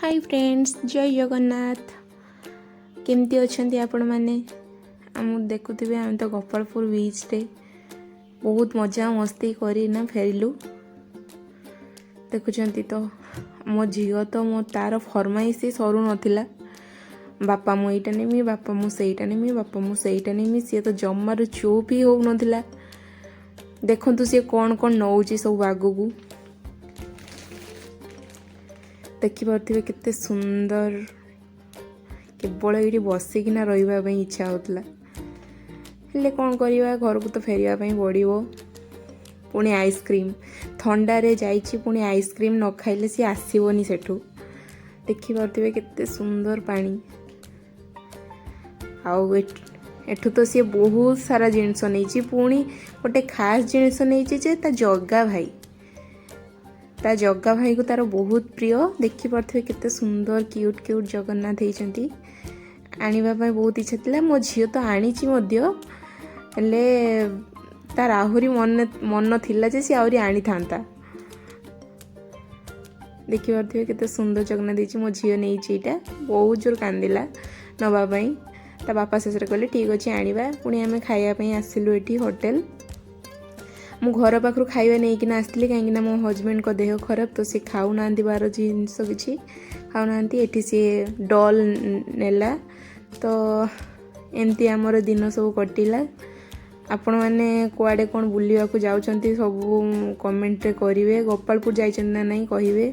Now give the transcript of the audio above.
Hi friends, जय जगन्नाथ। केमती अच्छे आपण मैंने आम देखुवे आम तो गोपालपुर बीच रे बहुत मजा मस्ती करना फेरिलु। देखुं तो मो झील तो मो तार फरमाइश सरू नाला। बापा मु एटा नेमी, बापा मु सेटा नेमी, बापा मु सेटा नेमी। सी तो जमार चुप ही हो नाला। देखु सी कौन कौन नौ सब आगू देखिपे केते सुंदर। केवल ये बसिकिना रहा इच्छा होता हेले कौन करवा, घर को तो फेरिया पड़ो। पुणी आइसक्रीम थंडारे जाइए, पुणी आइसक्रीम न खाइले सी आसबनी सेठू। देखिपे केते सुंदर पानी। एठू तो सी बहुत सारा जिनस नहीं, पुणी गोटे खास जिनस नहीं ता जग्गा भाई। ता जग्गा भाई को तार बहुत प्रिय। देखिपे केते सुंदर क्यूट क्यूट जगन्नाथ होती। आने बहुत इच्छा था। मो झील तो आनी हेले तार आहरी मन थिला जे सी आहरी आनी था। देखिपे केते सुंदर जगन्नाथ होती। मो झील नहीं बहुत जोर कांदिला नवापाई। ता बापा शेष कहले ठीक अच्छे आनिबा। पुणी आम खाइबापी आसिलु एठी होटेल। मु घर पाखु खाଇବା नहीं आसती कहीं मो हजबैंड को देह खराब, तो सी खाऊ ना बार जिनस कि खाऊ ना। एठी सी डॉल नेला। तो एमती आमर दिन सब कटिला। आपण मैंने कुआडे कौन बुलवाक जाऊँ सब कमेंट रे करेंगे। गोपालपुर जाइए ना नहीं कहे।